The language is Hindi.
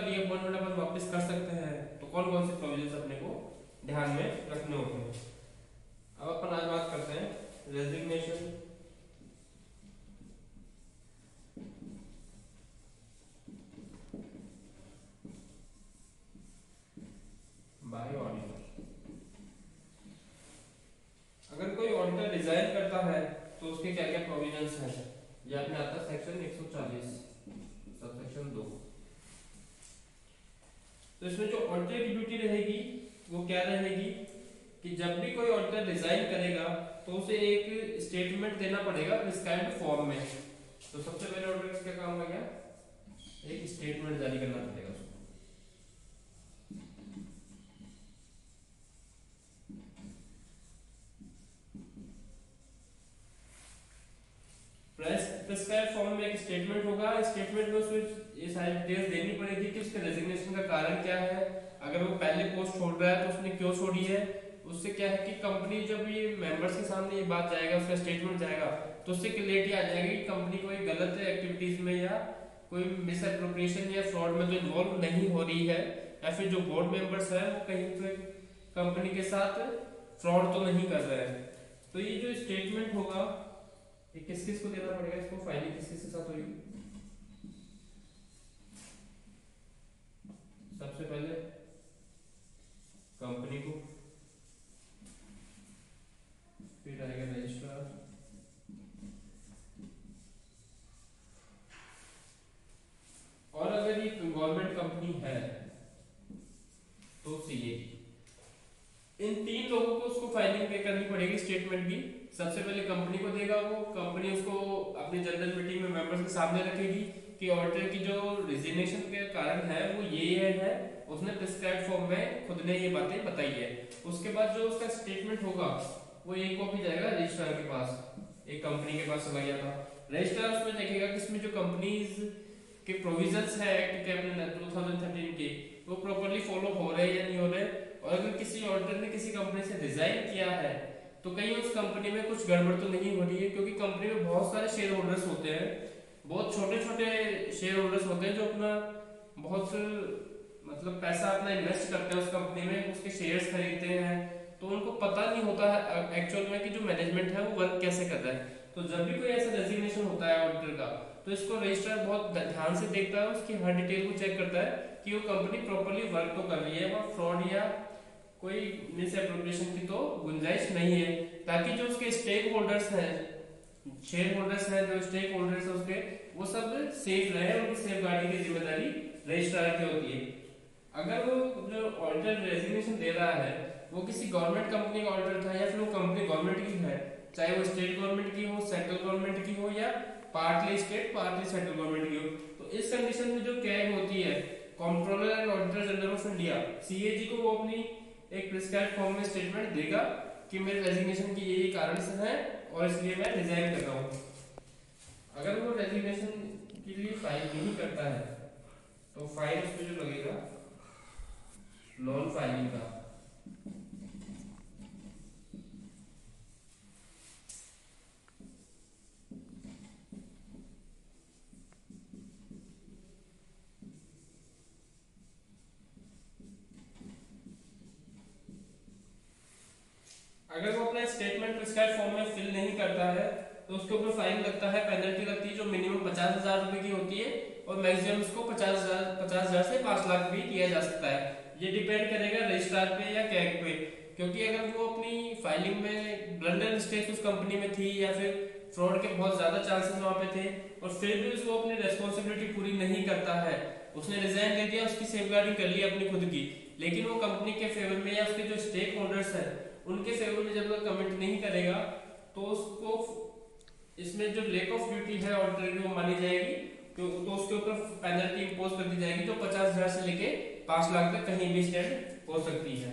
रीअपॉइंटमेंट अपन वापस कर सकते हैं, तो कौन कौन से प्रोविजंस अपने को ध्यान में रखने होते हैं। अब अपन आज बात करते हैं रेजिग्नेशन बाय ऑडिटर। अगर कोई ऑडिटर रिजाइन करता है तो उसके क्या क्या प्रोविजंस हैं, ये आपने आता है सेक्शन 140 सबसेक्शन 2। तो इसमें जो ऑडिटर की ड्यूटी रहेगी वो क्या रहेगी कि जब भी कोई ऑडिटर रिजाइन करेगा तो उसे एक स्टेटमेंट देना पड़ेगा प्रिस्क्राइब्ड फॉर्म में। तो सबसे पहले ऑडिटर का क्या काम हो गया, एक स्टेटमेंट जारी करना पड़ेगा उसको। प्रिस्क्राइब्ड फॉर्म में एक स्टेटमेंट होगा, स्टेटमेंट में उसमें ये सारी डिटेल्स देनी पड़ेगी कि उसके रेजिग्नेशन का कारण क्या है, अगर वो पहले पोस्ट छोड़ रहा है तो उसने क्यों छोड़ी है। उससे क्या है कि कंपनी जब ये मेंबर्स के सामने ये बात जाएगा, उसका स्टेटमेंट जाएगा, तो उससे क्लैरिटी आ जाएगी कि कंपनी कोई गलत एक्टिविटीज में या कोई मिस एप्रोप्रिएशन या फ्रॉड में तो इन्वॉल्व नहीं हो रही है, या फिर जो बोर्ड मेंबर्स है वो कहीं पे कंपनी के साथ फ्रॉड तो नहीं कर रहे हैं। तो ये जो स्टेटमेंट होगा ये किस किस को देना पड़ेगा, इसको फाइलिंग किस किस के साथ होगी। सबसे पहले कंपनी को, फिर आएगा रजिस्ट्रार, और अगर ये गवर्नमेंट कंपनी है तो सीए। इन तीन लोगों को उसको फाइलिंग पे करनी पड़ेगी स्टेटमेंट की। सबसे पहले कंपनी को देगा, वो कंपनी उसको अपनी जनरल मीटिंग में मेंबर्स के सामने रखेगी कि ऑडिटर की जो रिजिग्नेशन के कारण है वो ये है, उसने प्रिस्क्राइब्ड फॉर्म में खुद ने ये बातें बताई है। उसके बाद जो उसका स्टेटमेंट होगा वो एक कॉपी जाएगा रजिस्ट्रार के पास, एक कंपनी के पास चला गया था। रजिस्ट्रार उसमें देखेगा कि इसमें जो कंपनीज के प्रोविजंस है एक्ट के अपने 2013 के वो प्रॉपर्ली फॉलो हो रहे हैं या नहीं हो रहे। और अगर किसी ऑडिटर ने किसी कंपनी से रिजाइन किया है तो कहीं उस कंपनी में कुछ गड़बड़ तो नहीं हो रही है, क्योंकि कंपनी में बहुत सारे शेयर होल्डर्स होते हैं, बहुत छोटे छोटे शेयर होल्डर्स होते हैं जो अपना बहुत मतलब पैसा अपना इन्वेस्ट करते हैं उस कंपनी में, उसके शेयर्स खरीदते हैं, तो उनको पता नहीं होता है एक्चुअल में कि जो मैनेजमेंट है वो वर्क कैसे कर रहा है। तो जब भी कोई ऐसा रेजिग्नेशन होता है ऑडिटर का तो इसको रजिस्ट्रार बहुत ध्यान से देखता है, उसकी हर डिटेल को चेक करता है कि वो कंपनी प्रॉपर्ली वर्क तो कर रही है, वहाँ फ्रॉड या कोई मिस एप्रोप्रिएशन की तो गुंजाइश नहीं है, ताकि जो उसके स्टेक होल्डर्स हैं, शेयर होल्डर्स हैं, जो स्टेक होल्डर्स हैं उसके, वो सब सेफ रहे, उनकी सेफ गार्डिंग की जिम्मेदारी रजिस्ट्रार की होती है। अगर वो जो ऑडिटर रेजिग्नेशन दे रहा है वो किसी गवर्नमेंट कंपनी का ऑडिटर था या फिर वो कंपनी गवर्नमेंट की है, चाहे वो स्टेट गवर्नमेंट की हो, सेंट्रल गवर्नमेंट की हो या partly state partly central government की हो, तो इस कंडीशन में जो कैग होती है controller and auditor general of India CAG को, वो अपनी एक प्रिस्क्राइब्ड फॉर्म में स्टेटमेंट देगा कि मेरे रेजिग्नेशन की ये कारण से है और इसलिए मैं रिजाइन कर रहा हूँ। अगर वो रेजिग्नेशन के लिए फाइल नहीं करता है तो फाइन उस पर जो लगेगा नॉन फाइलिंग का, अगर वो अपना स्टेटमेंट प्रिस्क्राइब्ड फॉर्म में फिल नहीं करता है तो उसके ऊपर फाइन लगता है, पेनल्टी लगती है जो मिनिमम 50,000 रुपए की होती है और मैक्सिमम उसको 50,000 से 5 लाख भी किया जा सकता है। ये डिपेंड करेगा रजिस्ट्रार पे या कैग पे, क्योंकि अगर वो अपनी फाइलिंग में ब्लंडर मिस्टेक उस कंपनी में थी या फिर फ्रॉड के बहुत ज्यादा चांसेस वहां पे थे और फिर भी उसको अपनी रेस्पॉन्सिबिलिटी पूरी नहीं करता है, उसने रिजाइन कर दिया, उसकी सेफगार्डिंग कर ली अपनी खुद की, लेकिन वो कंपनी के फेवर में या उसके जो स्टेक होल्डर्स है उनके फेवर में जब वो कमेंट नहीं करेगा तो उसको इसमें जो लेक ऑफ ड्यूटी है ऑडिटर की वो मानी जाएगी, तो उसके ऊपर पेनल्टी इंपोज कर दी जाएगी जो 50,000 से लेके 5 लाख तक कहीं भी स्टैंड हो सकती है।